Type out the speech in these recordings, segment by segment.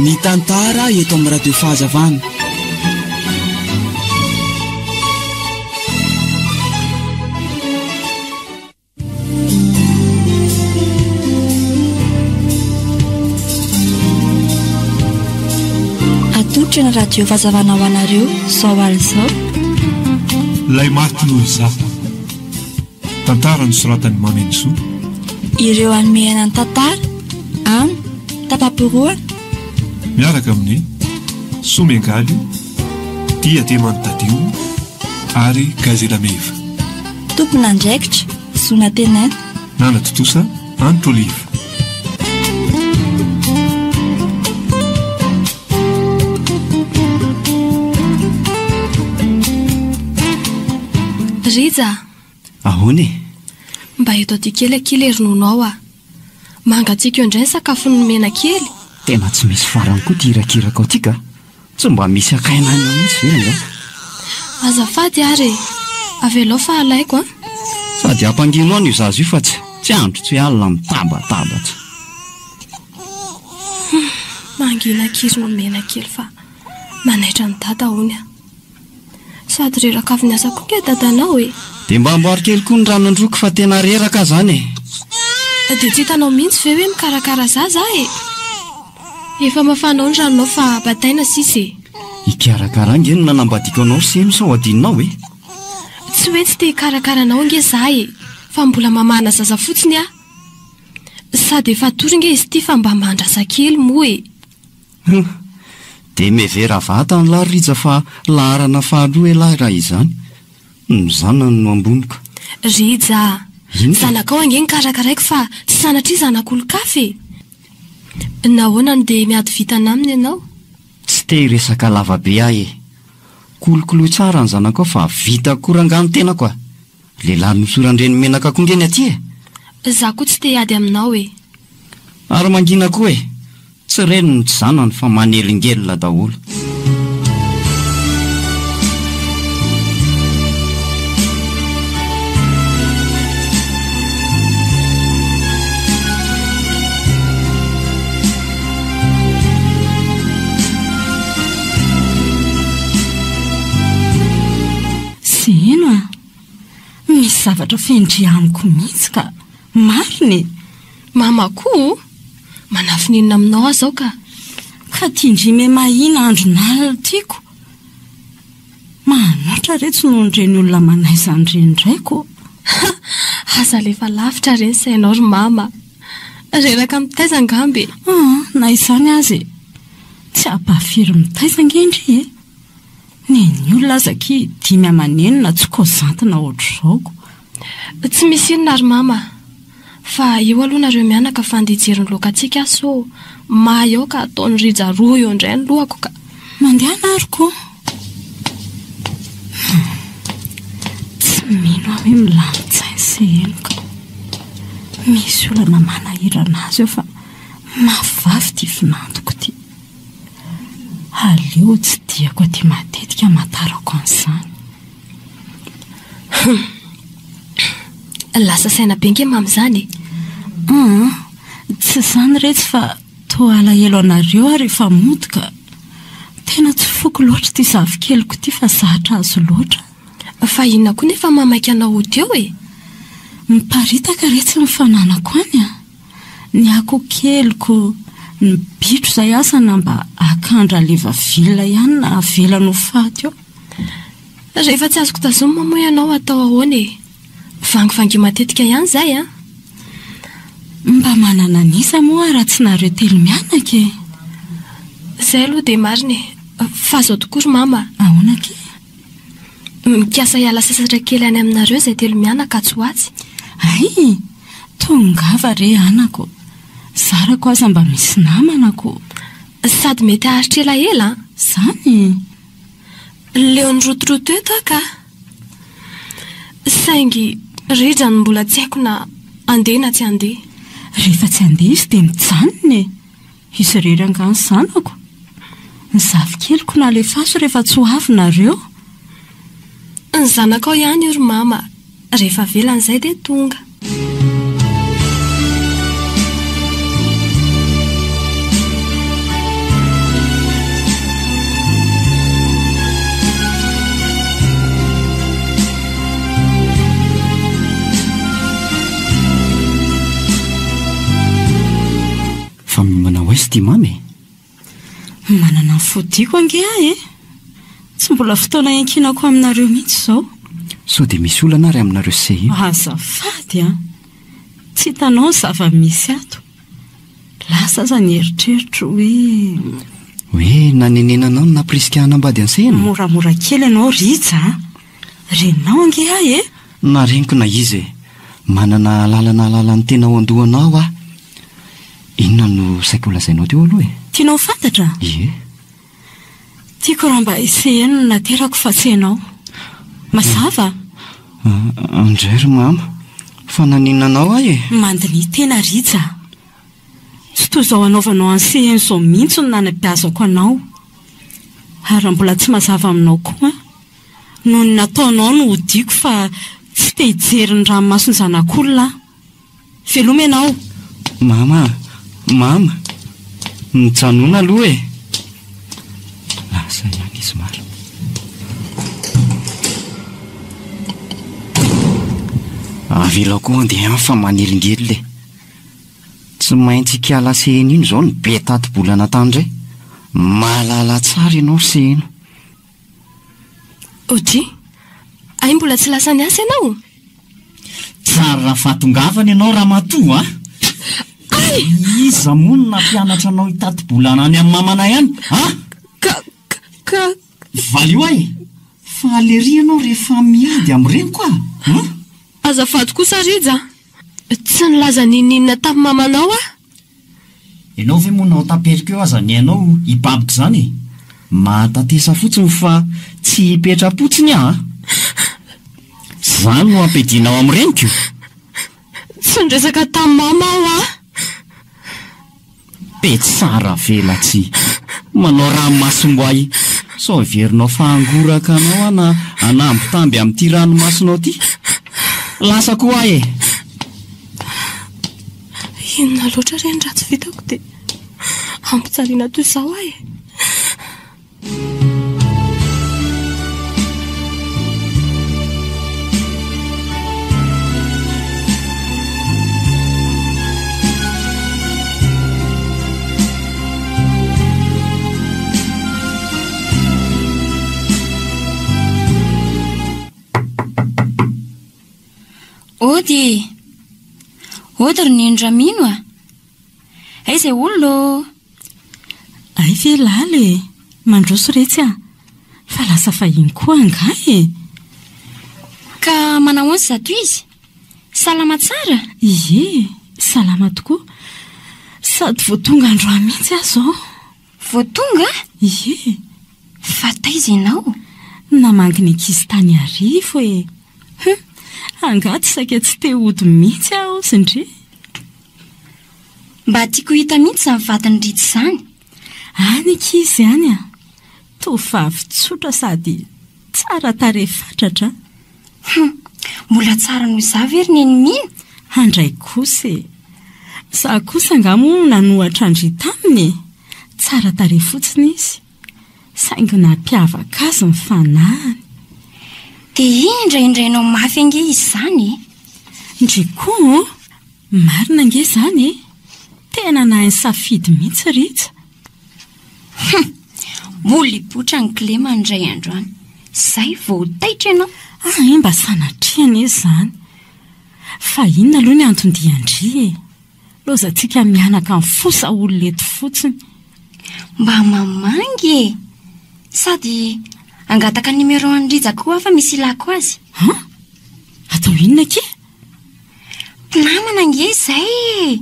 ny tantara eto amin'ny radio fahazavana. Atolotra ny radio fahazavana ho anareo zao alzao. Lay Martin Oiza tantara ny soratany Manenso. Ireo anomehana ny tantara any tapaporoana miaraka amin'ny Somengaly, Diademanotadio ary Gazelameva. Tompona andraikitra Zona Tenana, Nana Totosa Antroliva. Riza, ahoana? mba eto aty kely erinonao a. Mangatsiaka eo indray ny sakafo nomena kely. Tena tsy misy farany koa tirakiraka ao tika. Tsy mba misy akaina any mihitsy ve nga? Azafady ary, avelao fa alaiko a. Sady ampanginao ny zazo io fa tsy andro tsy alina mitabatabatra. Mangina kiry nomena kely fa manaitra ny dada hony a. Sady reraka avy niasa koa ke dadanao e. Dia mba amboary kely koa ny ranondroko fa tena reraka zany e. Dia tsy hitanao mihitsy ve hoe mikarakara zaza e. Efa mafanao ny ranonao fa bataina sisa e. Ikarakara nge no nanambadiko anao seno sao adinonao e. Tsy hoe tsy te hikarakaranao nge za e, fa mbola mamana zaza fotsiny a. Sady efa tory nge izy ty fa mba mandrasa kely moa e. Dia mevera vata ny larija fa laharana fahaloa elahy raha izany. Ny zanany no amboniko. Rija, zanakao ange ny karakaraiko fa tsy sanatria zanak'olon-kafe. Nahoana no dia miady vitana aminy ianao? Tsy te hiresaka lavabe ahy e. Kolokolo tsara ny zanakao fa vita korangano tena koa. Lehilahy nosorandreny menaka koa ngeny aty e. Za koa tsy te hiady aminao e. Ary mangina koa e. Tsy reny ny tsy zanany fa manelingelina daholo. Ino a? Misy zavatra fendrianiko mihitsy ka mariny. Mama koa manafininina aminao azao ka tindrime mahina andro nalina tiako. Manoatra retsy noho nireny olona manaizany rendraiko. Asa lefa lavitra reny sainao ry mama. Reraka mitaiza angambe. Na izany azy tsy ampafiry mitaiza ngendry e. Ny olona azaki dimy amanenina tsy kozantina ohatr'izao. Tsy misy inona ry mama. Fa eo aloha nareo mianaka fandijery ny lokatsika so mahay ao ka ataony rija roa eo indray ny lohako ka mandeha nariko. Tsy mino aho hoe milamitsainy se henoko. Misy olana manahirana azy eo fa mavavy ty finantoko ty. Aleo tsy diako aty matetika matarako an'izany. Lasa saina benke mamy zany. Tsy zany retsy fa toa alahelo anareo ary efa mody ka tena tsy foko loatra ty zavikeliko ty fa zahatra azo loatra. Fa inona koa nefa mamaika anao eo e. Miparitaka retsy ny fananako any a. Ny ako keliko ny bitro zay asana mba akandra leva vilona ihany na avela no faty eo. Rehefa tsy azoko tazoma moa ianao atao ahoana e. Vangivangy matetika ihany zay a. Mba manana nisa moa raha tsy nareo telo mianaka e. Zay aloha dia mariny. Fa zao tokoa ry mama. Ahoana ke? Mikasa hiala sasatra kely any aminareo zay telo mianaka tsy ho atsy. Ay, tongava re anako. Zarako aza mba misy namanako. Sady mety aharitra elaela. Zany. Leo ny rotoroto eto ka. Saingy rijany mbola tsy haiko na andeha na tsy andeha. Rehefa tsy andeha izy dia mijanona e. Izy rery angano zanako. Ny zavikeliko na alefaso rehefa tsy ho avy nareo. Ny zanakao ihany io ry mama. Rehefa velan'izay dia tonga. sy tia mamy? Manana ny fodiako ange ahy tsy mbola fotoana iankinako aminareo mihitsy izao. Sao dia misy olana ary aminareo se io? Azafady tsy hitanao ny zava-misy ato. Lasa aza ny eritreritro hoe nanenenanao no namprisika hanambady ansena? Moramora kely ianao Rija. Reninao ange ahy nareniko na izy manana lalana tena ho andohanao ah. Inona no saiko lazainao teo aloha tianao fantatra? Ie. Tiako raha mba iseheno no naterako fatsenao. Mazava? Andray mama, fa naninanao ahy mandiny tena Rija. Tsy toy izao anaovanao anseheno izao mihitsy no nanam-piazako anao. Ary mbola tsy mazava aminao koa noho ny nataonao no hodiako fa tsy te hijery ny ranomasony zanak'olona. Veloma ianao. Mama, nijanona aloha lasa ihany izy maro. Avela koa andeha amin'ny fa manelingely tsy maintsy kiala sehena iny izao ny be tato-bolana tany indray. Malala tsara ianao sehena. Ody, ay mbola tsy lasa ny asa ianao? Tsara fatongavana ianao raha matoa iza moa no nampianatra anao hitato-bolana any amin'ny mamana ihany valio ahy fa alery ianao rehefa miady amin'ireny koa azafady kosa Rija, tsy nilaza ninina tamin'ny mamanao ianao ve moa nao taperika eo aza ny ianao hibabika izany mahatatesa fotsiny fa tsy hipetra-potsiny izany no ampedinao amin'reniko. Tsy nresaka tamin'ny mama be tsara velatsy manao raha masomboay sao verinao fahangoraka anao na anambitamby amin'ity ranomasonao ty lasa koa inona loatra reny raha tsy vitako dia ampitsariana toy izao Ody ry Nendramino Aizay olona ay velale mandroso retsy fa lasa fahiny koa angahy ka manao anzy zato izy salama tsara? Ie, salama tokoa sady voatonga androany mihitsy zao. Voatonga? Ie. Fa taiza ianao? Namanginy ankizy tany arivo angaty saika tsy te hody mihitsy aho sindry. Mba tiako hita mihitsy izany vatany Ritra izany. Any ankizy any tovavy tsotra sady tsara tarehy fatratra. Mbola tsara noho izay ve ry Nenimina? Handray kosa za kosa angamo nanohatra andry taminy tsara tarehy fotsiny izy saingy nampiavaka azy ny fanahany. Dia indraindrainao mafy ange izy izany ndry koa marina ange izany tena nahay safidy mihitsy Ritra. Molipotra ny kilema indray androany izay vao taitra ianao. Mba sanatriana izy izany fa inona aloha ny anton-diandry lozantsika mianaka amin'ny fosa olona eto fotsiny. Mba mamangy sady angataka nimero an'ny Rija koa fa misy ilako azy. Atao inona ke? Namana ange izay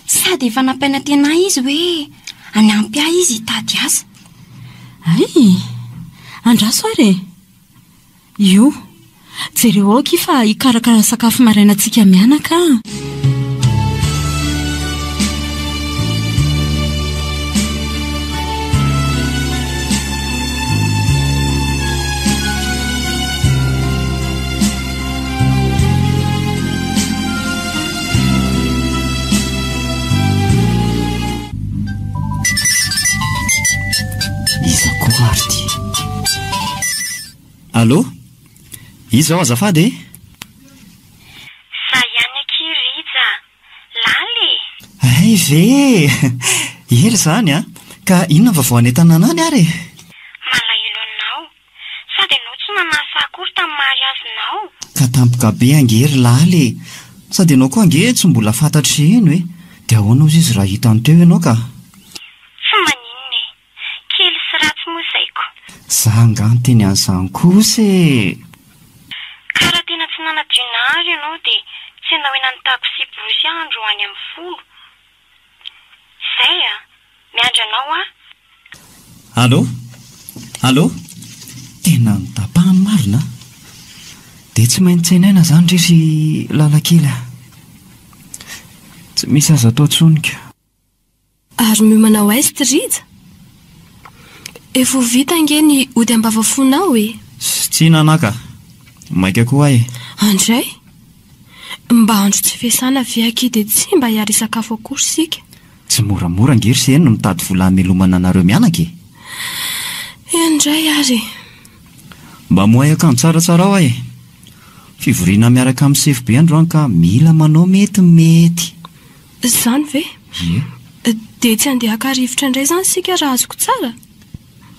sady efa nampaina tena izy hoe anampy ahy izy hitady asa. Ay, andraso ary io jereo aoky fa hikarakara sakafo maraina antsika mianaka. Allô? Iza ao azafady Za ihany aky Rija, laly. Ay ve ery zany a ka inona vavaoany an-tanàna any ary malahelo anao sady anao tsy nanasa akory tamin'ny mariazinao. ka tampoka be angery laly sady ianao koa ange tsy mbola fantatry eno hoe dia ahoana ozy izy raha hitany teo ianao ka tsy maninona e kely sy ratsy mozaiko. za ngano teny an'izany kosa karaha tena tsy nanadina azy ianao dia tsy hanao hoe nanotako sibrosy andro any amin'ny folo. Izay a miandry anao a. Allô tena nitapahany marina dia tsy maintsy tsenaina zany ndresy lalakely a tsy misy aza atao tsonika ary miomanao aizy Triza efa vita ange ny ody ambavafonao e tsy nanaka maika koa e andray mba andro tsy fiasana viaky dia tsy mba hiary sakafo akory sika tsy moramora ngery se eny no mitady vola hamelomana anareo mianaka e andray ary mba moay akanjo tsaratsara ao e fivoriana miaraka amin'ny sefo be andro any ka mila manao metimety zany ve dia tsy andeha akarivotra indray zany sika raha azoko tsara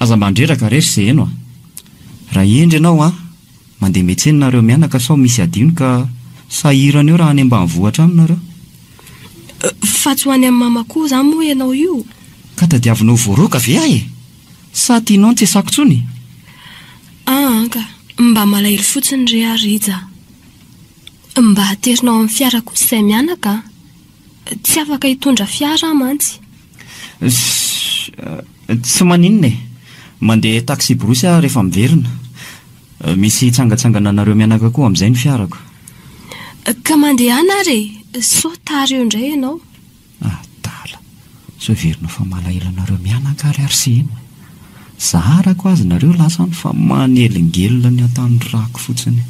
aza mba andreraka rery se eno a raha endry ianao a mandeha metsenynareo mianaka sao misy adino ka sahirana eo raha any ambanivohitra aminareo fa tsy ho any amin'ny mama koa zany moa ianao io ka tadiavinao voaroka ve ahy e sa tianao ny tsy esako tsony ka mba malahelo fotsiny re Riza mba haterinao amin'ny fiara kosa izay mianaka tsy afaka hitondra fiara mantsy tsy maninona e mandeha taxi brosy a rehefa miverina misy tsangatsangana anareo mianaka koa amin'izay ny fiarako ka mandeha ana re so tary eo indray ianao dala so verina fa malahelo anareo mianaka ary sy eno zaharako azy nareo lasany fa manelingelona ny atany rako fotsiny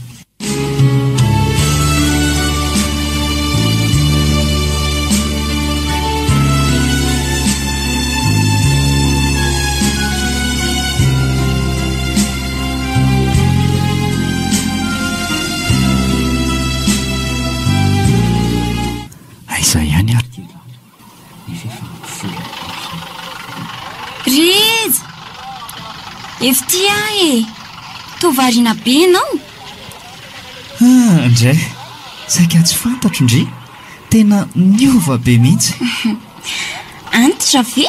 aizay ihany ary Riza efa ty ahy e tovariana be ianao indray saika tsy fantatro ndry tena niova be mihitsy antitra ve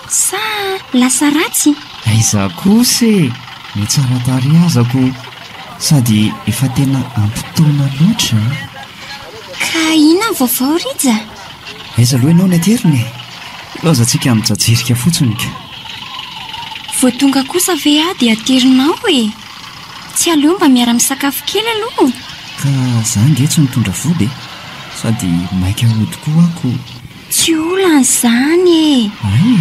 sa lasa ratsy aiza kosa ny tsara tary azako sady efa tena ampitoana loatra ka ina ny vaovao Riza aiza aloha ianao ny ateriny laozantsika mijajerika fotsiny ka vao tonga kosa ve a dia aterinao e tsy aleo mba miara-misakafo kely aloha ka za nge tsy mitondra vody sady maika hody koa ako tsy olan'izany e ay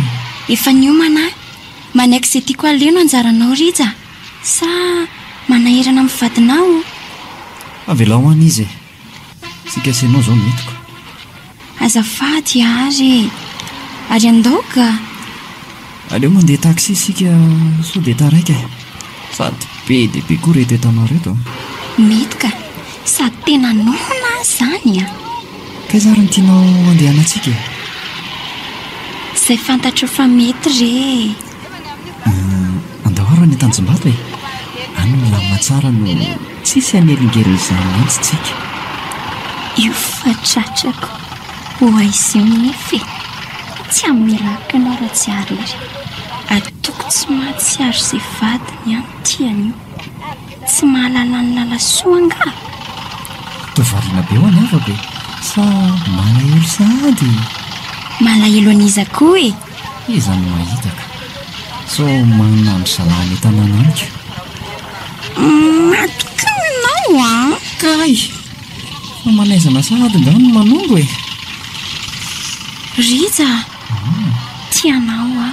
efa niomana manaiky izay tiako aleno anjaranao Riza sa manahirana amin'ny vadinao avelao ho any izy sika senao zao metiko azafady ary andaoka aleo mandeha taxi sika so dia taraika sady be dia be koa reto etanao reto mety ka sady tena nona zany a kaizary ny tianao andehanantsika izay fantatro fa mety re andahora ny tanjombato e any ny lamina tsara no tsisy anelingelin'izany mihitsy tsika io fatratrako ho aizy nefe tsy amelaka anao raha tsy arery atoko tsy mahatsiaro izay vadiny any tiany io tsy mahalala ny lalasoanga tovariana be ho any avabe sa malahelo sady malahelo aniza koa e izany mahitaka so manana ny zalany tanàna anyka matokananao a kay fa manaizana sady ngano manongo e Riza tianao a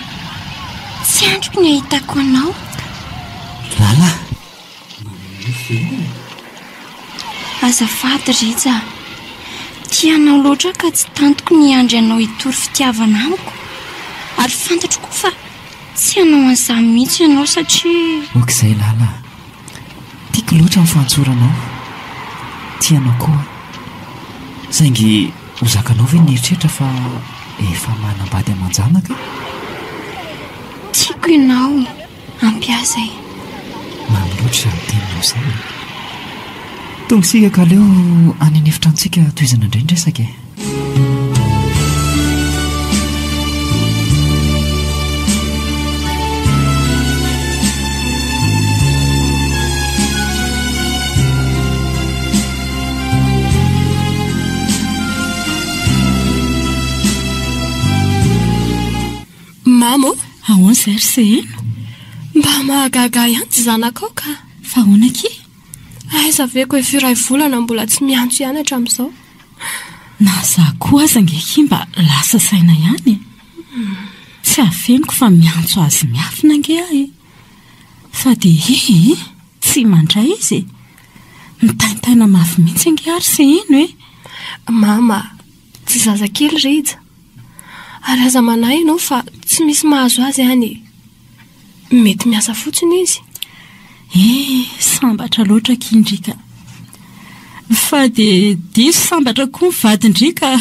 tsy androko ny ahitako anao lala azafady Riza tianao loatra ka tsy tantoko ny andry anao hitory fitiavana amiko ary fantatro koa fa tsy anao an'izany mihitsy ianao satria okizay lala tiako loatra mifantsoranao tianao koa saingy ho zakanao ve nieritreritra fa efa manambady aman-janaka? Tiako ianao ampiazay. Mamoloatra ny teninao izany. Tonga isika ka aleo any ny efitrantsika toizana indray ny resaka e. Mamo, ahoana izay ry se eno? mba mahagaga ihany tsy zanakao ka. Fa ahoana ki? Aiza ve koa efa 2 volana mbola tsy miantso ihany hatramin'izao. Na za koa aza angeky mba lasa saina ihany. Tsy afeniko fa miantso azy miafina ange ahy. Fa dia tsy mandray izy. Mitaintaina mafy mihitsy ange ary se eno e. Mama, tsy zazakely Rija. Ary aza manahy ianao fa tsy misy mahazo azy ihany. Mety miasa fotsiny izy. Sambatra loatra kindrika. Fa dia diso sambatra koa mivadindrika.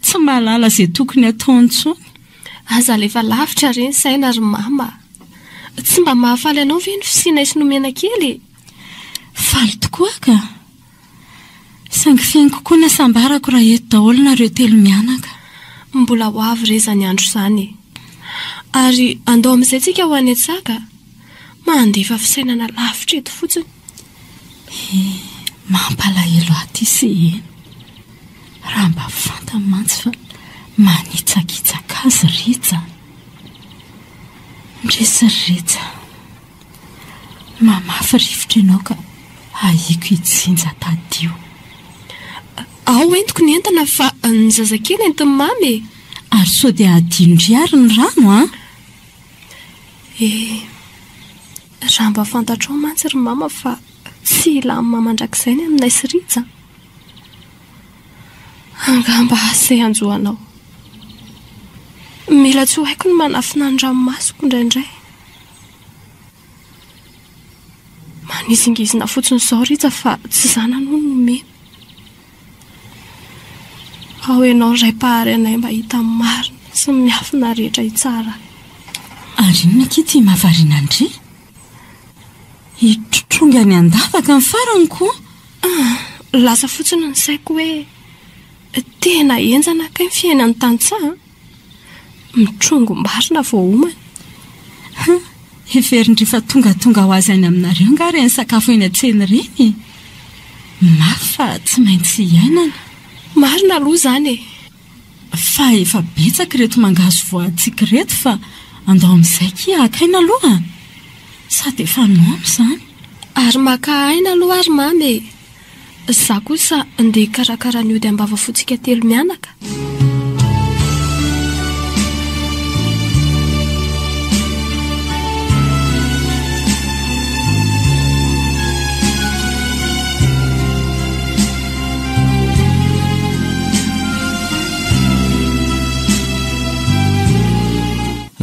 Tsy mahalala izay tokony ataony intsony. Aza lefa lavitra reny saina ry mama. Tsy mba mahafaly anao ve ny fisiana sy nomena kely? Faly tokoa ka. Saingy fiaingo kokoa ny asambarako raha eto daholo nareo telo mianaka. Mbola ho avy reza ny andro izany. Ary andao amin'izay tsika ho any an-tsaka. Mandefa fisainana lavitra eto fotsiny. Mampalahelo aty sy eno. Raha mba fantany mantsy fa manitsakitsaka azy Rija. Ndresy Rija. Mamafa rivotra ianao ka haiko hitsinja tadio. Ao entiko ny entana fa ny zazakely entiny mamy. Ary sao dia adindry ary ny rano raha mba fantatrao mantsy ry mama fa tsy ila amin'ny mamandrakizay ny aminay sy Rija. Angamba izay anjoanao. Mila tsy ho haiko ny manafina ny ranomasoko indraindray. Manizingizina fotsiny izao Rija fa tsy zanany hono nomena. Ao ianao ray pahary anay mba hita marina sy miafina rehetra hitsara. Ary inona kity mahavariana andry? Hitrotronga ny andavaka ny farany koa. Lasa fotsiny ny saiko hoe tena enjana kay ny fiainany tantsaha. Mitrongo marina vao homany. Heverindry fa tonga ho azy any aminareo nga reny sakafo eny an-tsena reny. Mafy fa tsy maintsy iainana. Marina aloha izany e. Fa efa betsaka reto mangazo voantsika reto fa andao amin'izay ki akaina aloha. Sady efa nono izany. Ary maka aina aloha ary mamy. Za kosa andeha karakara ny ody ambava fotsika telo mianaka.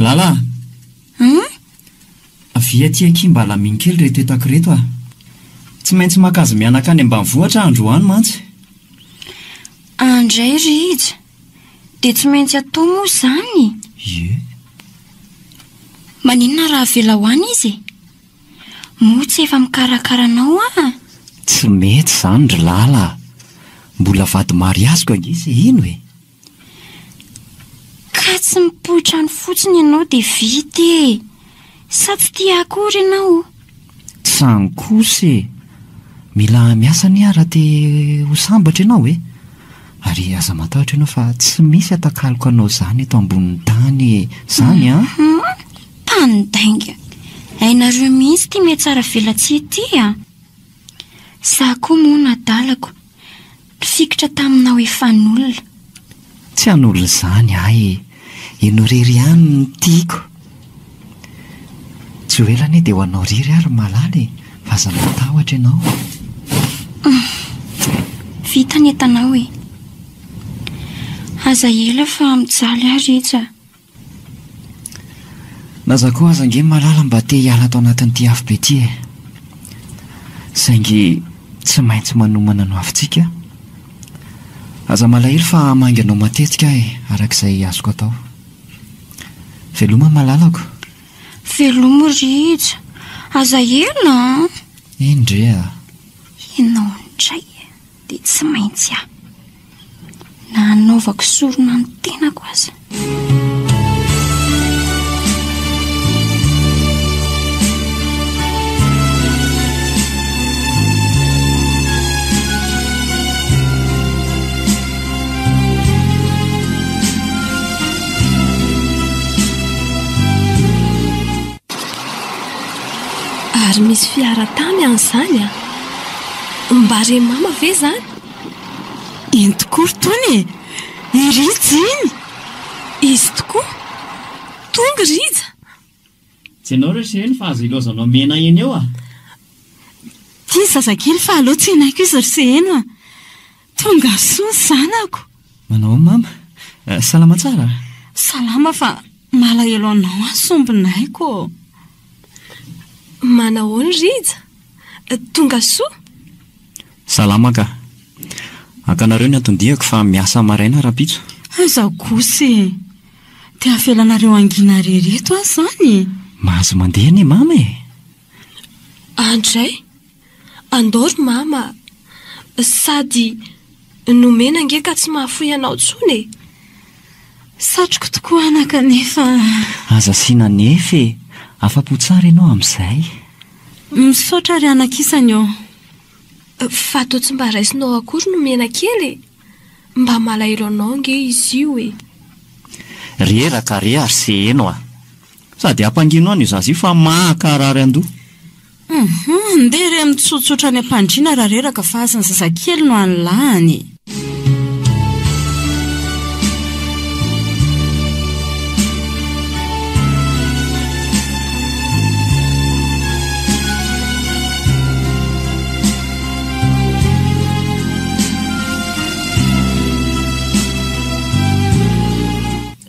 Lala. Avia tiaky mba laminy kely reto etako reto Tsy maintsy makazy mianaka any ambanivohitra androany mantsy. Andray Rija. Dia tsy maintsy atao moa izany. Maninona raha vela hoany izy? Motsy efa mikarakara anao Tsy mety izany ry Lala. Mbola vady mariaziko angizy ino e? Ka tsy mipoitra ny fotsiny ianao dia vita Sa tsy tia akory ianao? Tsany kosa mila miasa ny ara te ho sambatra ianao Ary aza matahotra ianao fa tsy misy atakaloko anao izany eto ambonin'ny tany izany Tanidainga. Hainareo mihitsy tia mety tsara vela tsy ety Za koa moa nadalako. Fikitra taminao efan'olona. Tsy an'olona izany Ianao rery ihany no tiako. Tsy ho elany dia ho anao rery ary malaly fa aza matahotra ianao. Vita ny etanao Aza ela fa mijaly Rija. Naza koa aza nge malala mba te hiala atao anatin'ity afo be ity Saingy tsy maintsy manomana no avintsika. aza malahelo fa manganao matetika arak'izay azoko atao. Veloma malalako. Veloma Rija, aza ela Indrea. ianao indray dia tsy maintsy aho na anaovako sorona ny tenako aza. Ary misy fiara tany an'izany a. Mba re mama ve zany? Iny tokory tony e, Rija iny. Izy tokoa? Tonga Rija. Tsy ianao re seny fa azo ilozanao mena eny eo a. Tia zazakely fa aloha tsy hainako izy ry seheno a. Tonga soa zanako. Manao mama, salama tsara. Salama fa malahelo anao a sombinaiko. Manahoana Rija? Tonga soa? Salama ka. Akanareo ny antondihako fa miasa maraina rapitso. Aza kosa te hafelanareo angina rereto a zany. Mahazo mandeha ny mama e. Andray, andoro mama. Sady nomena nge ka tsy mahafoy anao tsony e. Satroko tokoa anaka nefa. Aza sina nefe, afa-po tsara ianao amin'izay. Misaotra ry anakisany eo. Fa to tsy mba raisinao akory nomena kely. Mba malahelo anao nge izy io e. Reraka re ary seheno a. Sady ampanginao ny zazy io fa mahakarary andoha. Ndeha re mitsotsotra ny ampandriana raha reraka fa aza ny zazakely no an'lahany.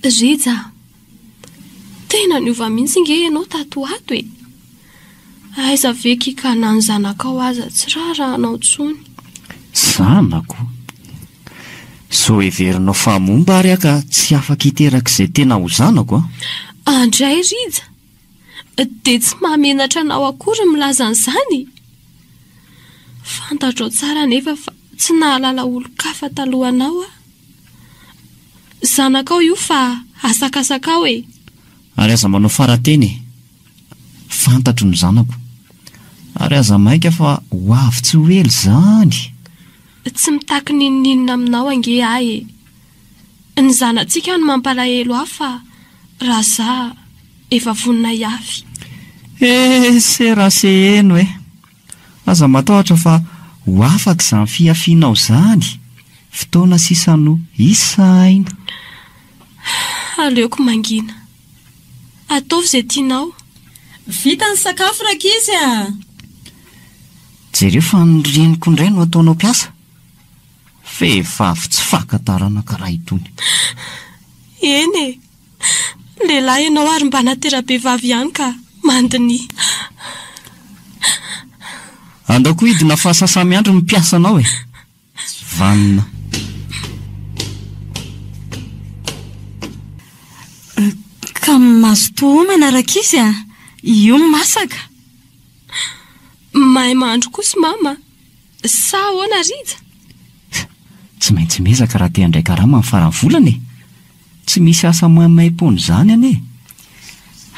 Rija, tena niova mihitsy nge ianao tato ato e. Aiza ve kikana ny zanakao aza tsy rara anao tsony. Zanako? So everinao fa momba ary aka tsy afaka hiterak'izay tena ho zanako a. Andray Rija, dia tsy mahamenatra anao akory milaza an'izany. Fantatrao tsara nefa fa tsy nahalala olo-kafa talohanao a. Zanakao io fa asakasakao e. Ary aza manao farateny. Fantatro ny zanako. Ary aza maika fa ho avy tsy ho ely zany. Tsy mitaky nininina aminao ange ahy e. Ny zanantsika no mampalahelo ahy fa raha za efa vonina iafy. Sera seheno e. Aza matahotra fa ho afaka izany fiafianao zany. Fotoana sisano isaina. Aleoko mangina. Ataovy izay tianao. Vita ny sakafo rakizy a. Jereo fa ny reniko indray no ataonao piasa. Vehivavy tsy fakantarana karaha itony. Eny e. Lehilahy ianao ary mba natera-behivavy ihany ka mandiny. Andao idina fa sasamiandro mipiasa anao e. Tsy vanina. Ka mazotoa homana rakizy a. Io masaka. Mahay mahandro kosa mama. Sa ahoana Rija? Tsy maintsy mezaka raha te handray karama amin'ny farany volana e. Tsy misy asa maimay-pony zany ane.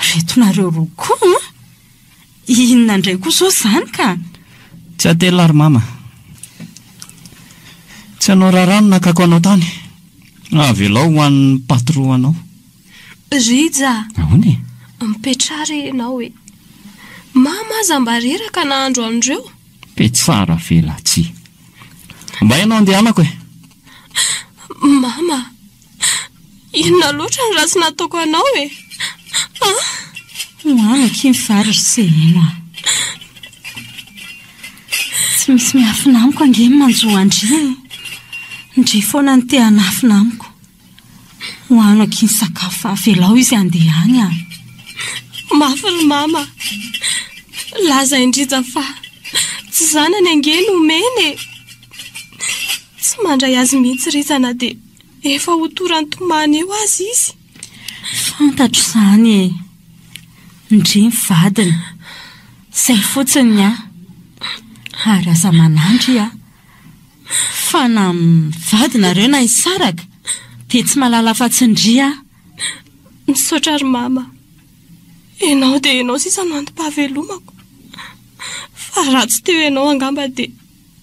Reto nareo roa koa. Inona indray koa zao zany ka. Tsy atela ary mama. Tsy anao rarano nakako anao tany. Avelao ho an'ny patro anao. Rija. Ahoana e? Mipetrara ianao e. Mama aza mba reraka nahandro andreo. Pe tsara vela tsy. Mba ianao andehanako e. Mama, inona loatra ny raha tsy nataoko anao e. Hoanako iny vary ry seheno a. Tsy misy miafina amiko angeny manjo andry. Ndry foana ny te hanafina amiko. Hoanako iny sakafo avelao izy andehany a. Mafy ry mama. Laza indrija fa tsy zanany angeny omeny e. Tsy tsy mandray azy mihitsy Ritsana dia efa ho torany tomany eo azy izy. Fantatro izany e. Ndre ny vadiny izay fotsiny ary aza manandry fa na vadinareo na isaraka dia tsy malala fa-tsy ndria. Misaotra ry mama, ianao dia ianao sisa no antom-pahavelomako, fa raha tsy teo ianao angamba dia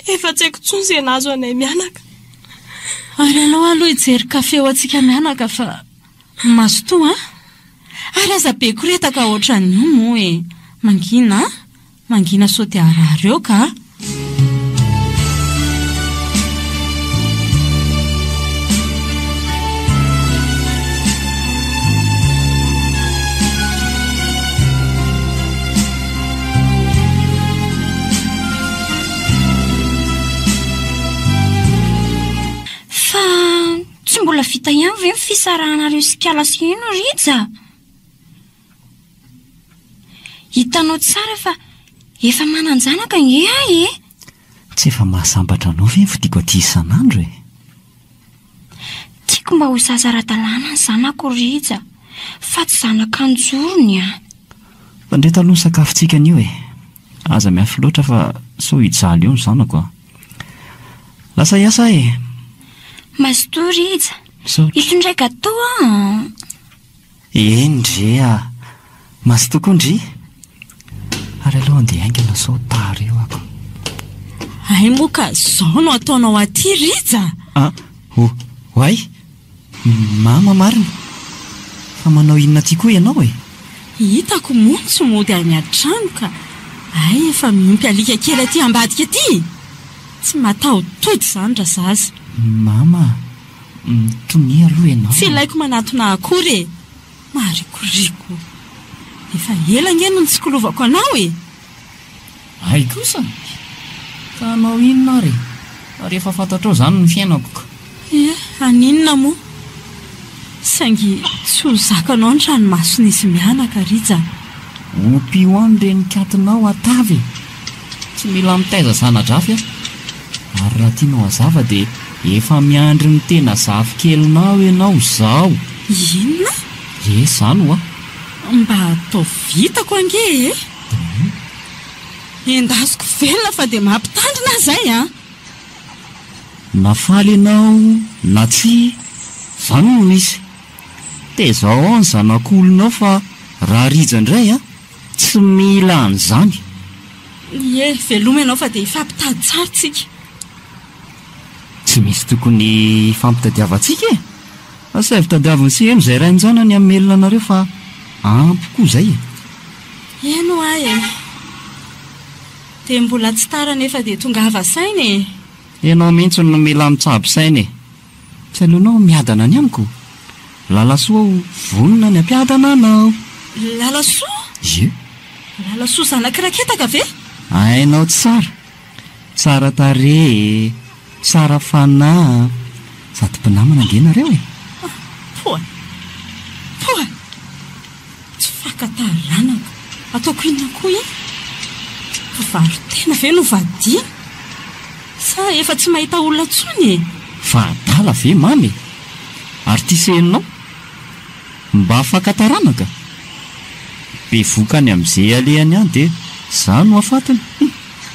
efa tsy haiko intsony izay nahazo anay mianaka. Ary ianao aloha hijery kafe ho antsika mianaka fa mazotoa ary aza be koretaka ohatran'io moa e. Mangina sao dia arareo ka. Tsy mbola vita ihany ve ny fisarahanareo sy Piala sy ino Ritsa? Hitanao tsara fa efa mananjanaka nge ahy e. Tsy efa mahasambatra anao ve ny fidiko aty isan'andro e? Tiako mba ho zaza ara-dalàna ny zanako Ritsa, fa tsy zanakan-jorony Fa ndray taloha ny sakafontsika an'io e. Aza miafy loatra fa sao hijaly eo ny zanako Lasa hiasa e. Mazotoa Ritsa, Misaotra. indray gâteau Ndre mazotoa koa ndry. Ary aloha andeha haingana sao tara eo ako. Ay moa ka zao no ataonao aty Ritsa. Hoay, mama marina. Fa manao inona ty koa ianao e? Hitako moa tsy mody any an-trano ka ay efa miompy alika kely aty ambadika aty. Tsy mataho-tody izany ra zaza. Mama, tonia aloha ianao. Tsy ilaiko manatona akory e. Marikoriko. Efa ela nge no nitsikolovako anao e. Ay kosa. Ka anao inona ary? Ary efa fantatrao izany ny fiainako ka. Aninona moa? Saingy tsy ho zakanao ny ranomason'izy mianaka Ritsa. Ompy ho any ireny katinao atavy. Tsy mila mitaiza zana-drafy Ary raha tianao hazava dia efa miandry ny tena zavikelinao ianao izao. Inona? Izany ho Mba atao vitako ange e. Endasiko velona fa dia mampitandrina zay Nafaly ianao na tsy, izany no misy. Tezao ao ny zanak'olonao fa raha Ritsa indray tsy mila an'izany. Veloma ianao fa dia ifampitady tsara tsika. Tsy misy tokony fampitadiavantsika e. Asay fitadiavany sy eno izay rainjanany amin'ny melona anareo fa ampy koa izay Eno ay dia mbola tsy tara nefa dia tonga hava-saina e. Ianao mihitsy no mila mitsabo saina e. Tsy aleonao miadana any amiko. Lalasoa ho vonona ny ampiadana anao. Lalasoa? Ie. Lalasoa zanak'iraketaka ve? Hainao tsara. Tsara tarehy, tsara fanahy. Sady mpinamana ange nareo e. Poa. Tsy fakatarranaka. Ataoko inona koa Varo tena ve no vadia? Sa efa tsy mahita olona tsony e? Fa adala ve mamy? Ary ty seninao mba afakatarranaka. Be vokany amin'izay alehany any dia izany no afatiny.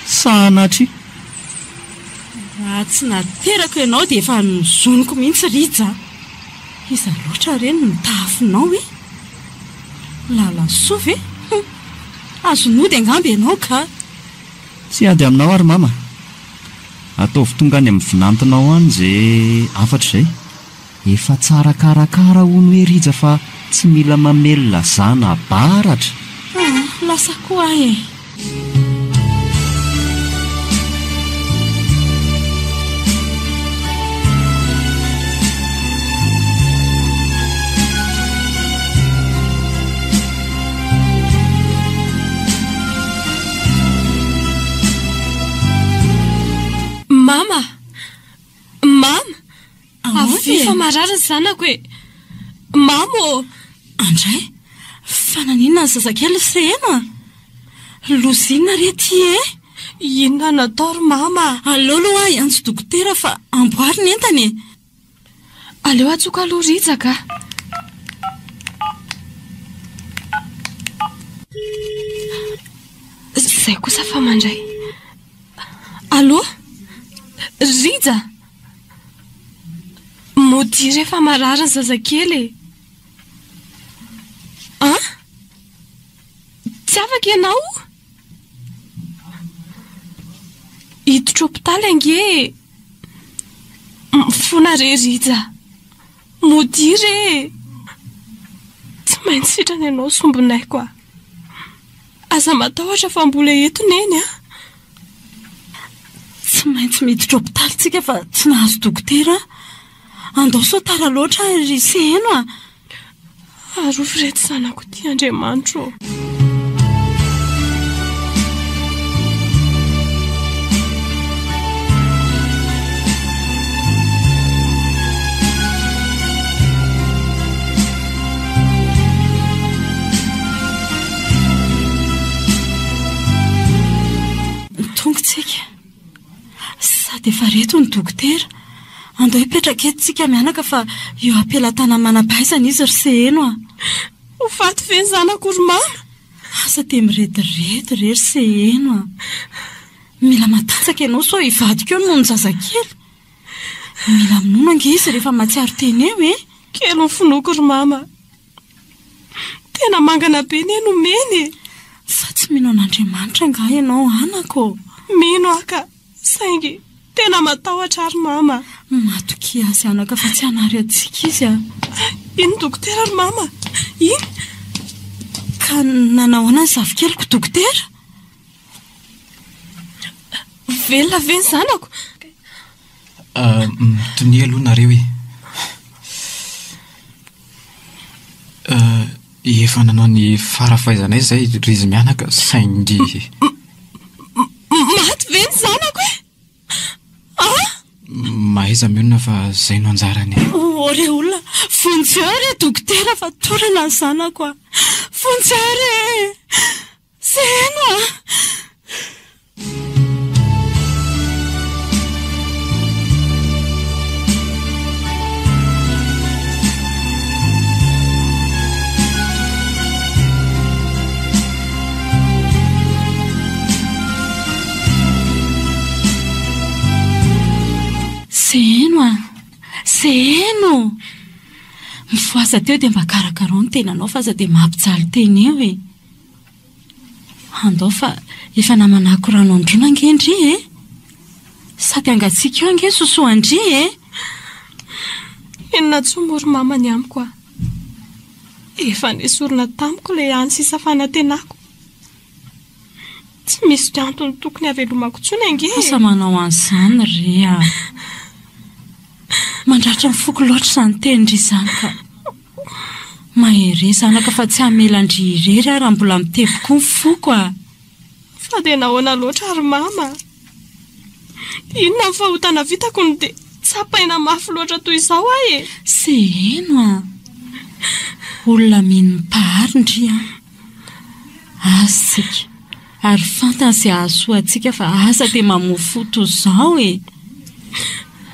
Sanatry. Raha tsy naterako ianao dia efa nozoniko mihitsy Ritsa. Iza loatra reny nitafinao e. Lalasoa ve? Azonody angamba ianao ka. Tsy ady aminao ary mama. Ataovy tonga any amin'ny vinantinao any izay afatra izay. Efa tsara karakara hono hoe Ritsa fa tsy mila mamelona zana baratra. Lasa koa e. Fa marara ny zanako e. Mamo. Andray, fa naninona ny zazakely sehena? Lozina rety Inona natao ry mama? Aleo aloha iantso dokotera fa amboary ny entany. Aleo atsoka aloha Ritsaka. Zay kosa fa mandray. Allo? Rija? Modiry efa marary ny zazakely. Tsy afaka ianao? Hiditra hopitaly ange. Mifona re Rija. Modiry. Tsy maintsy sitrana ianao sombinay koa. Aza matahotra fa mbola eto neny a. Tsy maintsy miditra hopitaly tsika fa tsy nahazo dokotera. Andao so tara loatra ry seheno a. Arofo reto zanako ty Andriamanitro. Tongitsika. Sady efa reto ny dokotera. Andao hipetraka eto tsika mianaka fa eo ampelatana manampaisana izy ry seheno a. Ho faty ve ny zanako ry mama? Asa te miretirety rery seheno a. Mila matanjaka ianao so hivadika eo noho ny zazakely. Mila minono ange izy rehefa matsiaro teny eo e. Kely ny finoko ry mama. Tena mangana be ny nomeny. Fa tsy mino an'Andriamanitra nga ianao anako. Mino aka. Saingy tena matahotra ry mama. Matoky azy anaka fa tsy hanary atsika izy a. Ino dokotera ry mama? Ino? Ka nanahoana ny zavikeliko dokotera? Velona ve ny zanako? Mitony aloha nareo e. Efa nanao ny farafahaizanay zay rizy mianaka saingy. Maty ve ny zanako e? Mahaiza mionona fa zay no anjarany. Ore olona, vonjare dokotera fa torana ny zanako a. Vonjare! Seheno a! Seheno a! Seheno! Mifoasa teo dia mba karakaro ny tenanao fa aza dia mampijaly teny eo e. Andao fa efa namanako rano androna ange ndry e. Sady angatsika eo ange sosoa andry e. Inona tsomory mama ny amiko a. Efa nesorina tamiko le any sisa fanantenako. Tsy misy antony tokony havelomako tsony ange. Asa manao an'izany re a. Mandratra mifoko loatra izany teny ry izany ka. Mahere zanaka fa tsy hamelandry irery raha mbola miteboko ny foko a. Fa dia nahoana loatra ary mama. Inona ny fahotana vitako no dia tsapaina mafy loatra toy izao ahy e. Seheno a. Olona mino mpahary ndry a. Asika. Ary fantany izay ahasoa antsika fa asa dia mamofo toy izao e.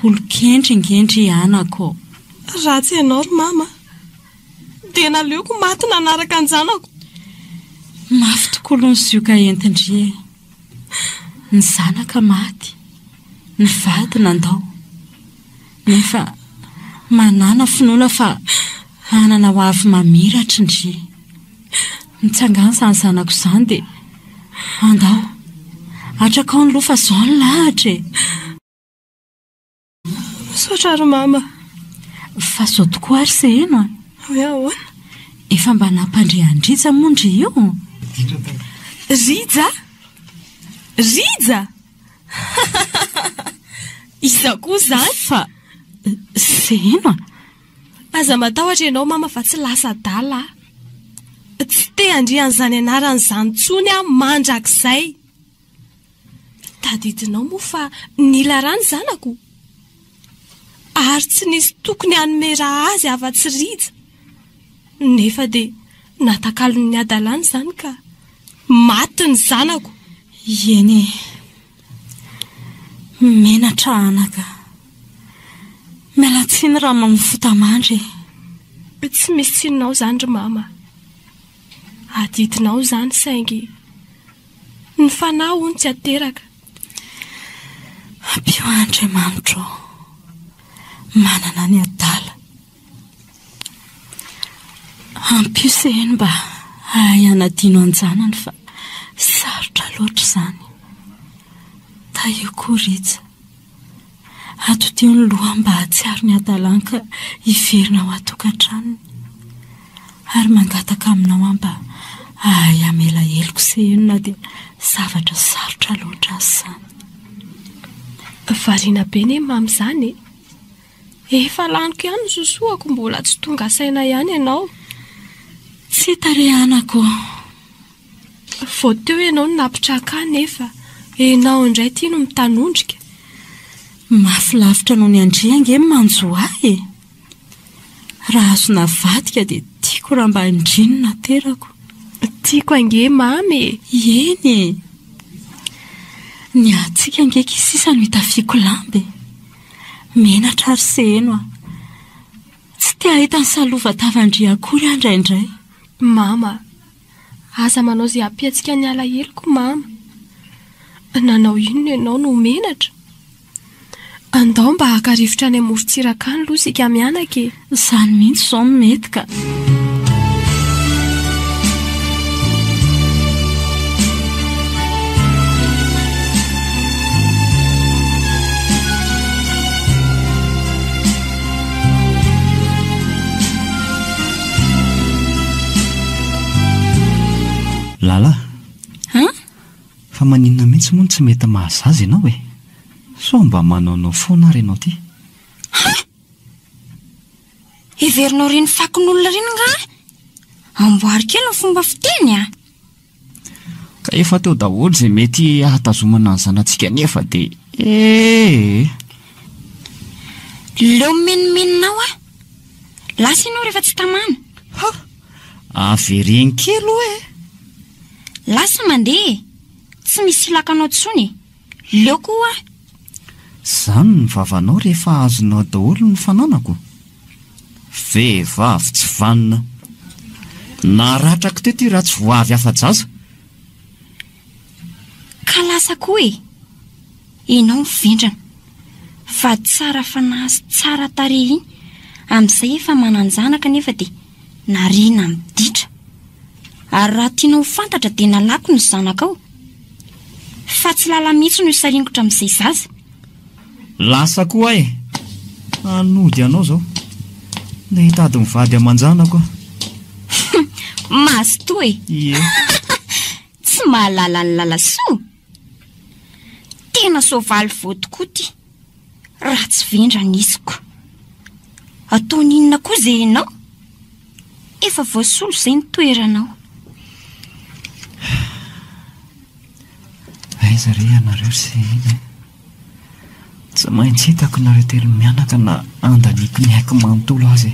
Olon-kendringendry anako. Ratsy ianao ry mama. Dia naleoko maty nanaraka ny zanako. Mafy tokoa ny zioka entindry e. Ny zanaka maty. Ny vady nandao. Nefa manana finoana fa anana ho avy mamiratra ndry. Nitsangana izany zanako izany dia andao. Atraka ao ny lofa izao ny lahatra e. Misaotra ry mama. Fa zao tokoa ary seheno a. Hoe ahoana? Efa mba nampandrian-drija moa ndry io. Rija? Rija? Iza koa izany? Fa seheno a. Aza matahotra ianao mama fa tsy lasa dala. Tsy te handrian'izany anaran'izany tsony a mandrakizay. Tadidinao moa fa nila rano zanako. Ary tsy nisy tokony hanome raha azy afa-tsy Rija. Nefa dia natakalony ny adalany izany ka maty ny zanako. Ieny e. menatra anaka. Mialatsiny raha mamofotamandry. Tsy misy tsinonao zany ry mama. Adidinao zany saingy ny fanahy hono tsy ateraka. Ampio Andriamanitra manana ny adala. Ampio seheny mba anadino anjanany fa sarotra loatra izany. Ta io koritsa atodio ny loha mba hatsiaro ny adalanka hiverina ao atokantranony ary mangataka aminao mba amela heloko sehenona dia zavatra sarotra loatra azy izany. Variana be ne mamy izany. Efa laniko ihany sosoako mbola tsy tonga saina ihany ianao. Tsy tarehanako. Vao teo ianao no napitraka nefa ianao indray tia no mitanondrika. Mafilavitra noho ny andriange manjo ahy. Raha azona vadika dia tiako raha mba indrinona terako. Tiako ange mamy. Eny. Ny atsika angeka sisa no hitafiako lambe. Menatra ary seheno. Tsy te ahita ny salova tavandria akory andraindray. Mama, aza manao izay ampiantsika ny alahelo mama. Nanao inona ianao no menatra? Andao mba haka-rivotra any amorontsiraka any aloha isika mianaka e. Izany mihitsy izao no mety ka. Lala. Fa maninona mihitsy moa tsy mety mahazazy ianao e. So mba manaonao foana ary ianao ty. Heverinao reny fakon'olona reny nga? Amboary kely ny fomba fiteny a. Ka efa teo daholo izay mety ahatazomana ny zanantsika nefa dia leo menomeninao a. Lasa ianao rehefa tsy tamana. Avereny kely o e. Lasa mandeha. Tsy misy lakanao tsony. Leo koa. Zany ny vavanao rehefa azonao daholo ny fananako. Vehivavy tsy vanina. Naratrako teto raha tsy voavy afa-jaza. Ka lasa koa e. Ianao mivendrana. Fa tsara fanahy sy tsara tarehy iny. Amin'izay efa mananjanaka nefa dia nariana miditra. Ary raha tianao fantatra dia nalako ny zanakao. Fa tsy lala mihitsy no isaringotra amin'izay zaza. Lasa koa e. Anody ianao zao. Nde hitady mivady aman-janako. Mazotoa e. Ie. Tsy mahalala ny lalasoa. Tena soavaly vao tokoa ty. Raha tsy vendrana isiko. Ataony inona koa izay ianao? Efa voasolo izay ny toeranao. Aiza re ianareo sy iny. Tsy maintsy hitako nareo telo mianaka na andaniako ny haiko manontolo azy.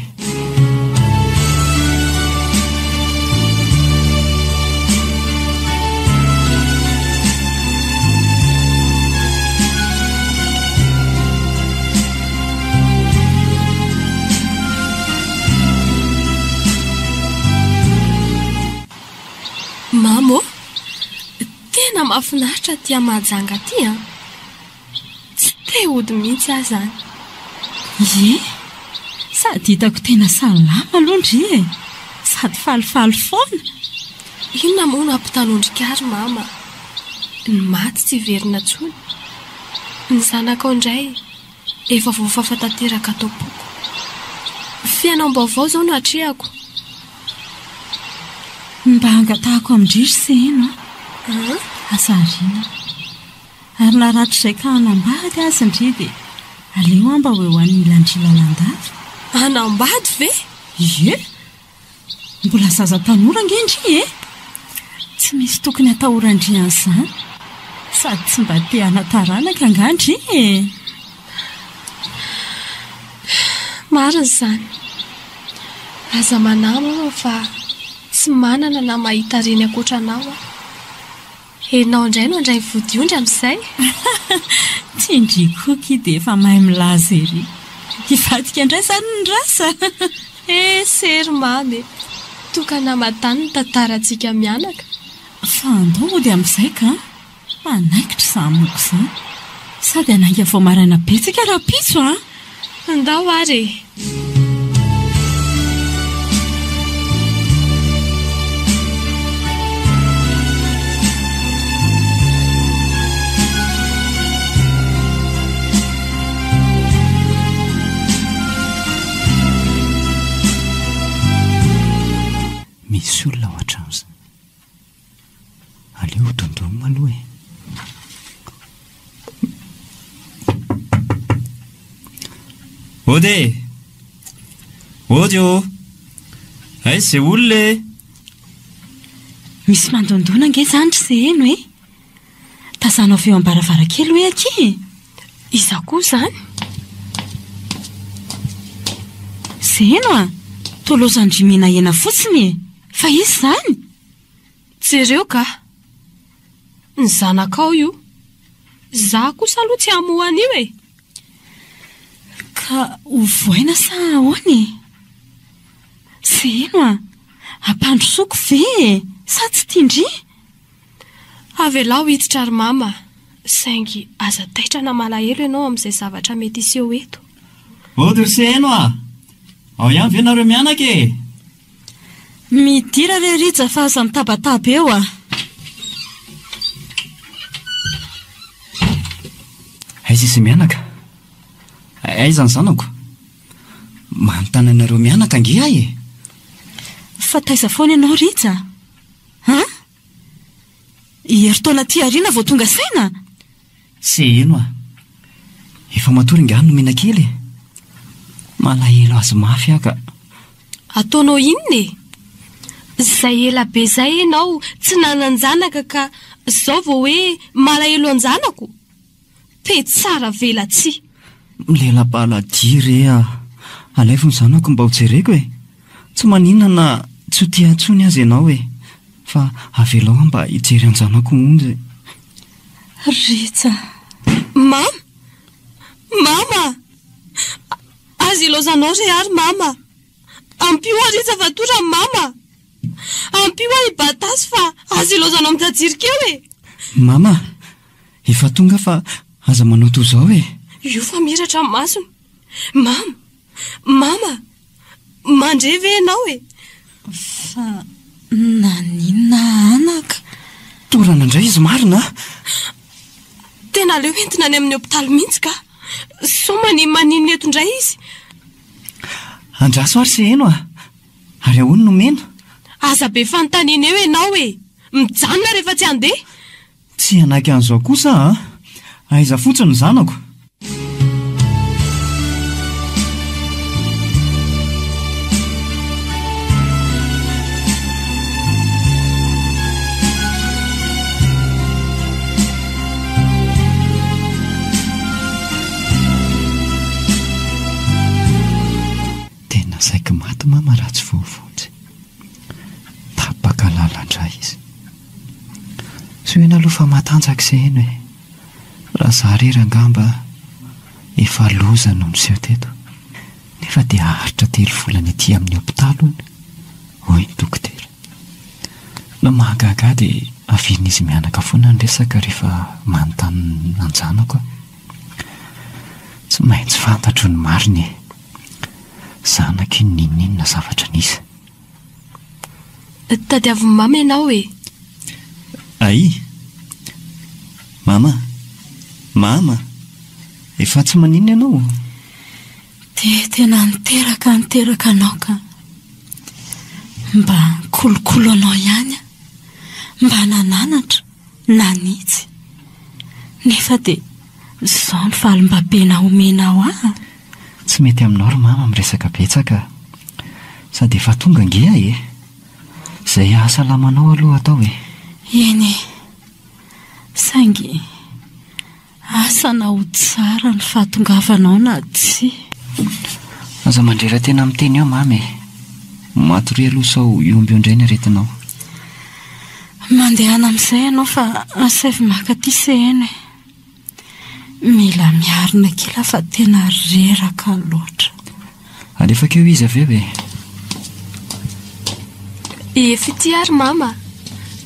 Mamo, tena mahafinaritra tia mahajanga ty a. Tsy te hody mihitsy ahy zany. Ie, sady hitako tena salama alohandry e. Sady falifaly foana. Inona moa no ampitanondrika ary mama? Ny maty tsy verina tsony. Ny zanakao indray efa voafafantateraka atao poko. Fiainam-baovao zao no hatrehako. Mba angatahako amindrisy seheno. Asarina. Ary naratra izay ka hanambady azy indri dia aleo mba hoe ho an'ny ilandrilalandava. Hanambady ve? Ie. Mbola zaza tanora ngendry e. Tsy misy tokony atahorandry an'izany. Sady tsy mba te hanatarana angandry e. Marina izany. Aza manamo fa tsy manana na mahita reny akoatranao a. Enao indray no andray vodiondry amin'izay. Tsindrikoky dia efa mahay milaza ery. Hivadika indray izany ny rasa. Sery mamy, tokana matany ny tantarantsika mianaka. Fa andao dia amin'izay ka manaikitra izany moko izany. Sady anainga vao maraina betsaka raha pitso a. Andao ary. Misy olona ao an-trano izany. Aleo dondonina aloha e. Ody e! Ody o! Ay, izay olona e! Misy mandondona ange izany tsy izay eno e. Tazana avy eo am-baravarakely hoe aky. Iza koa izany? Izay eno a, tolozan-drimena hena fotsiny e. Fa izy izany? Jereo ka. Ny zanakao io. Za kosa aloha tsy hamohan'io e. Ka hovoaina sa ahoana e? Izay eno a, ampandrosoko ve sa tsy tindry? Avelao hiditra ary mama. Saingy aza taitra na malahelo ianao amin'izay zavatra mety iseho eto. Ody ry se eno a! Ao ihany ve nareo mianaka e? Midira re Rija fa aza mitabataba eo a. Aiza izy mianaka? Aiza ny zanako? Manontany anareo mianaka ange ahy e. Fa taiza foana ianao Rija? Ha? Herintaona ty ariana vao tonga saina? Se eno a. Efa matory inga no mena kely. Malahelo azy mafy aka. Ataonao inona e? Zay ela be zay ianao tsy nananjanaka ka zao vao hoe malahelo anjanako. Pe tsara vela tsy. Lela-paladia re a. Alaifo ny zanako mba ho jereko e. Tsy maninona na tsy ho tia antsony azy ianao e. Fa avelao mba hijery an zanako onjy. Rija. Mama! Azy ilozanao re ary mama. Ampio a Rija va tora mama. Ampio a ibatasy fa azy ilozanao mitajirikeo e. Mama, efa tonga fa aza manao toy izao e. Io fa miratra amin'ny masony. Mama, mandre ve ianao e? Fa naninona anaka? Torana indray izy marina. Tena leo entina any amin'ny hopitaly mihitsy ka. Somany maninona eto indray izy. Andraso ary se eno a. Ary ahoana no mena? Aza be fanontaniana eo ianao e. Mijanona rehefa tsy handeha. Tsy anaky an'izao kosa a. Aiza fotsiny ny zanako. Tena saika maty mama ratsy voavotsy. Tapaka lalandray izy. Sy hoena aloha fa matanjaka izay eno e. Raha za rery angamba efa loza no miseho teto. Nefa dia aharitra 3 volana ety amin'ny hopitaly hono. Hoy ny dokotera. No mahagaga dia avian'izy mianaka foana ny resaka rehefa manontany anjanako. Tsy maintsy fantatro ny mariny e. Zanako iny ninona zavatra nisy. Tadiavin'ny mama ianao e. Ai. Mama, efa tsy maninona ianao? Dia tena niteraka anao ka. Mba kolokolo anao ihany a. Mba nananatra, nanitsy. Nefa dia izao ny fahalim-babena omenao a. Tsy mety aminao ry mama miresaka betsaka. Sady efa tonga nge e. Izay ahasalamanao aloha atao e. Eny, saingy asa na ho tsara ny fahatongavanao na tsy. Aza mandrera tena miteny eo mamy. Matory aloha sao iomby indray ny aretinao. Mandehana amin'izay ianao fa asaivy maka ty se eny. Mila miarina kely fa tena reraka loatra. Alefakeo izy avy hoe. Efa ity ary mama.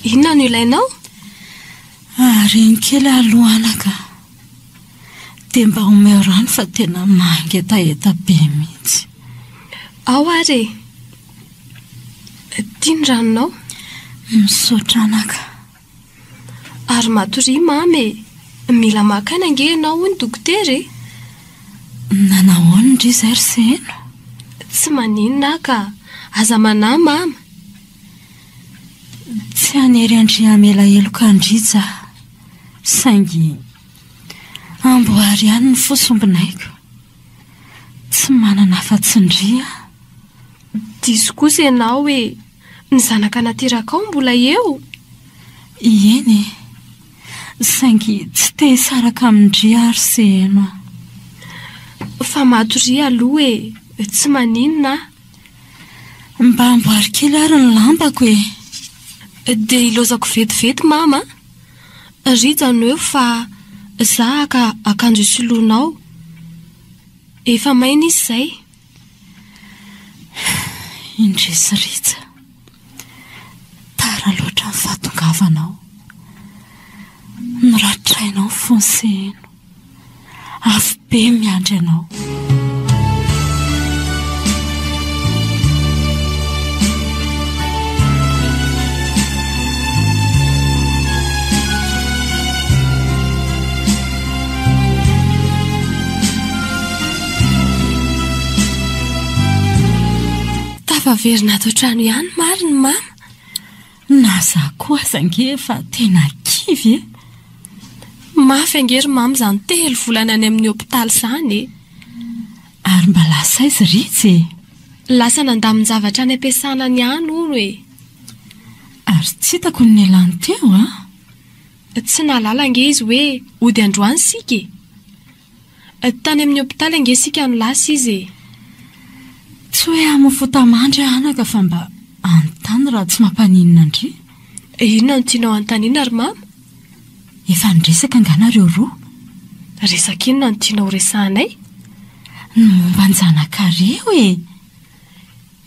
Inona no ilainao? Reny kely alohanaka. Dia mba omeo rano fa tena mangetaheta be mihitsy. Ao ary. Tiany ranonao? Misaotra anaka. Ary matory mamy. Mila makaina ange ianao hoy ny dokotera. Nanahoana indry izy ary seno? Tsy maninona ka. Aza manahy mama. Tsy hanery andry hamela heloka andrija. Saingy amboary ihany ny fosombinaiko. Tsy manana afa-tsindria. Diso kosa ianao hoe ny zanaka nateraka ao mbola eo. Ieny. Saingy tsy te saraka amindria ary seno. Fa matory aloha tsy maninona. Mba amboary kely ary ny lambako e. Dia ilozako vetivety mama. Rijano eo fa za ka akanjo isolonao. Efa maina izy izay. Indrisy Rija. Tara loatra ny fahatongavanao. Noratrainao fonseno. Afo be miandry anao. Tafaverina ato trano ihany mariny mama. Naza koa zange fa tena kivy e. Mafy angery mama izany 3 volana any amin'ny hôpitaly izany. Ary mba lasa izy Rija e. Lasa nandamin-javatra any ampiasana ny any hono e. Ary tsy hitako ny elany teo a. Tsy nalala ange izy hoe ody androany sika. Tany amin'ny hôpitaly ange sika no lasa izy e. Tsy hoe amofotamandry anaka fa mba antany raha tsy mampaninina andry. Inona no tianao antanina ary mama? Efa niresaka anganareo roa. Resaka inona no tianao resahanay? Ny momba ny zanakareo e.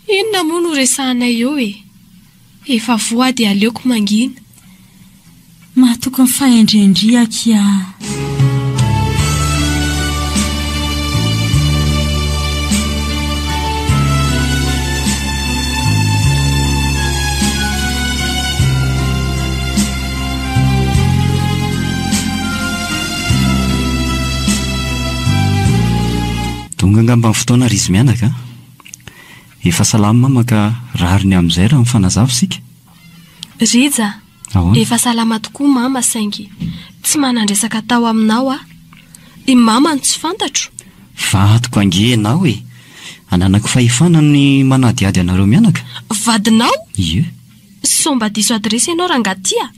Inona moa no resahanay eo e? Efa voady aleoko mangina. Mahatoky ny fahendrendriaka. Donga angamba ny fotoana ry izy mianaka. Efa salama mama ka rariny amin'izay raha mifanazava sika. Rija. Ahoana? Efa salama tokoa mama saingy tsy manandresaka tao aminao a. I mama no tsy fantatro. Vatoko ange ianao e. Ananako fahefana ny manadiady anareo mianaka. Vadinao? Ie. Somba diso adresy ianao rangatia.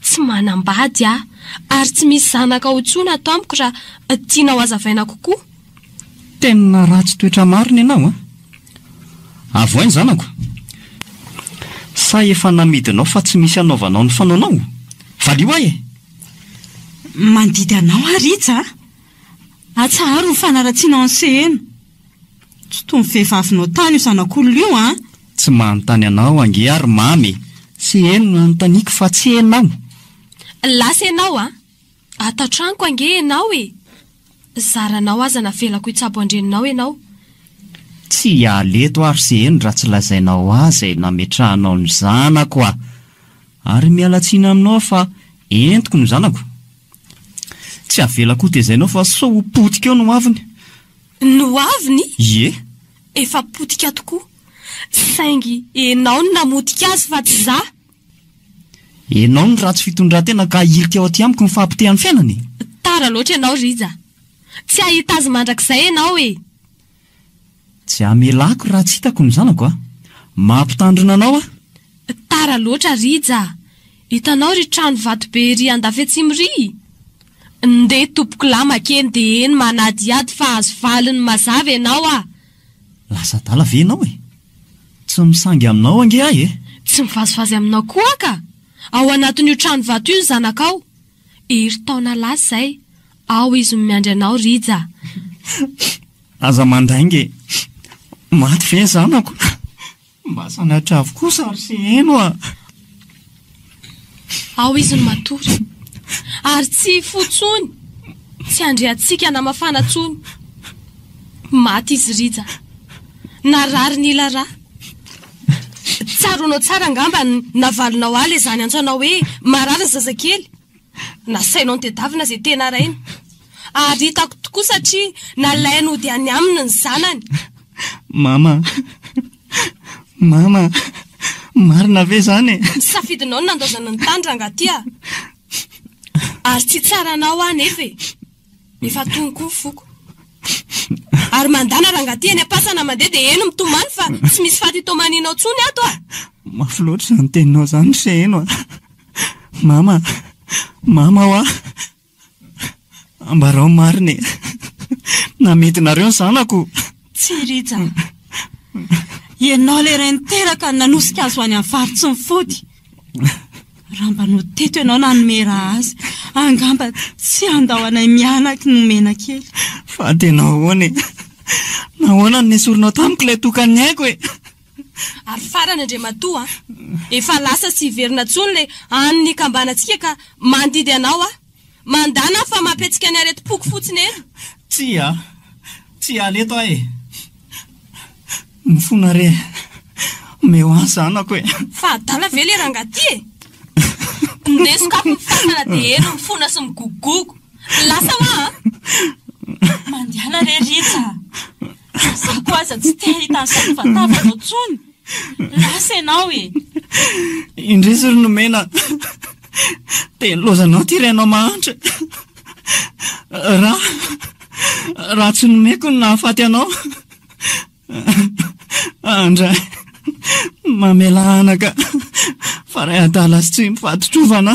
Tsy manambady a. Ary tsy misy zanaka ho tsona ato amiko raha tianao azavaina kokoa. Tena ratsy toetra marina ianao a. Avoainy zanako. Sa efa namidinao fa tsy misy anaovanao ny fanaonao. Valio ahy e. Mandidy anao Rija. Atsaharo ny fanaratsiana ny sehena. Tsy toy ny vehivavinao tany io zanak'olona io a. Tsy manontany anao ange ary mamy. Sehena no anontaniako fa tsy enao. Lasa ianao a. Atatranko ange ianao e. Zaranao aza navelako itsabo andreninao ianao. Tsy aleto ary sehena raha tsy lazainao azy nametrahanao ny zanako a. Ary mialatsiana aminao fa entiko ny zanako. Tsy avelako tezainao fa so potika eo no aviny. No aviny? Ie. Efa potika tokoa. Saingy enao no namotika azy fa tsy za. Enao ny ratsy fitondratena ka ilika ao aty amiko ny fahampitehan'ny fiainany. Tara loatra ianao Rija. Tsy ahita azy mandrakizay ianao e. Tsy amelako raha tsy hitako ny zanako a. Mampitandrina anao a. Tara loatra Rija. Hitanao ry trano vato be ry andafetsimy ry. Nde tompoko lama keny de eny manadiady fa azo valiny mazava ianao a. Lasa dala ve ianao e. Tsy misangy aminao ange ahy e. Tsy mivazivazy aminao koa ka. Ao anatin'io trano vato io ny zanakao. Ery taona lasa zay. ao izy miandry anao Rija. Aza mandainge maty ve zanako, mba sanatra avokoa sary sy heno a. Ao izy no matory ary tsy fotsony, tsy andreantsika na mafana tsony. Maty izy Rija, narary ny lara. Tsaronao tsara angamba navalinao aly izany antsoanao hoe marary ny zazakely. Nasainao ny tedavina izay tena rainy. Ary hitako tokoa satria nalainy ody any aminy ny zanany. Mama, marina ve zany? Safidinao ny nandozana ny tany rangaty a. Ary tsy tsara anao any efe, efa tony koa foko. Ary mandana rangaty eny am-pasana mandeha dia eno mitomany fa tsy misy faty-tomaninao tsony ato a. Mafy loatra izany teninao zany se eno a. Mama hoa, ambarao marina na mety nareo ny zanako. Tsy Rija, ianao le ray niteraka nanosika azo any amin'ny fary tsy mifody. Raha mba no teto ianao nanomera azy, angamba tsy andahoanay mianaky no mena kely. Fa tena nahoana ny nesorinao tamiko ilay tokany haiko e. Ary farany Andriamatoa, efa lasa sy verina tsony le an'ny kambanantsika ka mandidy anao a. Mandana fa mampetsika ny areti-poko fotsiny eny. Tsy aleto ahe. Mifona re, meo ahy zanako e. Fa adala ve le rangaty e? Ndesokafo mifasana dia eno mifona sy migogogo. Lasa hoa Mandiana re Rija, zay koa aza tsy te hita ny sakivatavanao tsony. Lasa ianao e. Indrisy ry nomena, dia lozanao ty renao mahantra. Raha tsy nomeko ny nahafaty anao. Andray, mamela anaka, fa ray adala sy tsy mifatotrovana.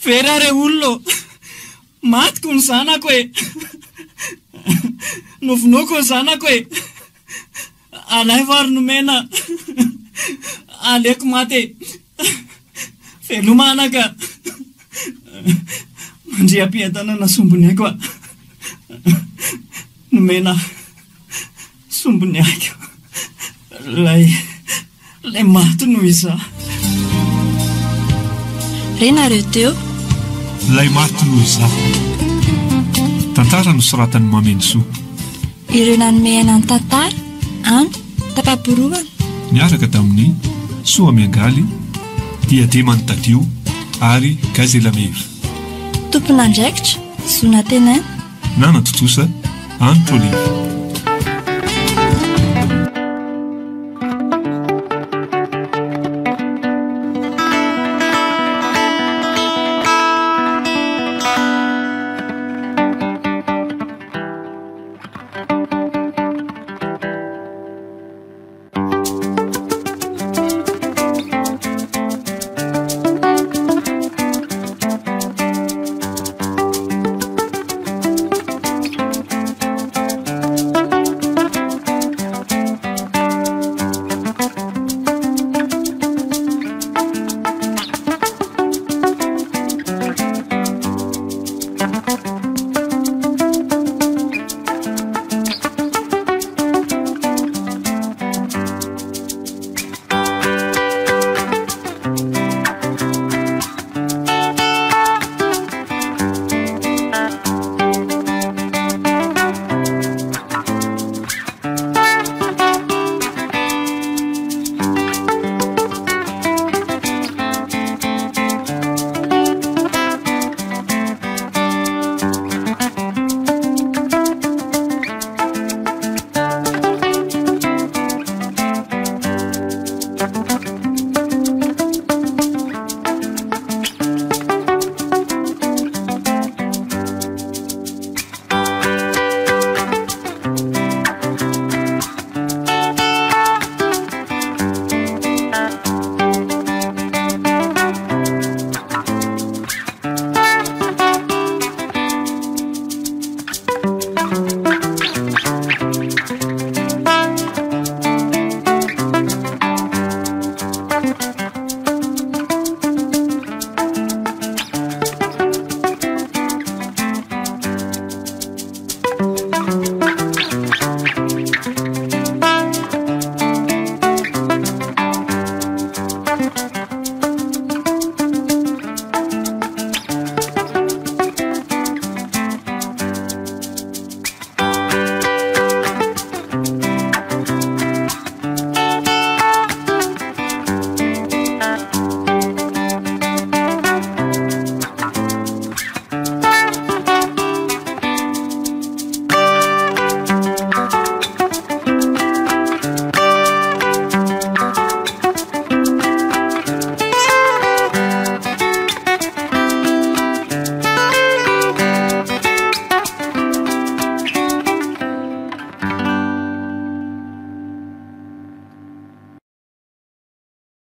Very are olona, matiko ny zanako e. Novinoko ny zanako e. Alay vary nomena, aleko maty. Veloma anaka, mandriam-piadana na sombony aiko a. Nomena, sombony aiko. Lay maty no iza. Renareo teo lay maty no iza. Tantara no soratany Mamenosoa. ireo nanomehana ny tantara any tapaborovana Miaraka tamin'ny Soa Miangaly, Diadema Tadio ary Gazelameva. tompon'andraikitra Zona Tenaina, Nana Totosa, Anitra Oliva.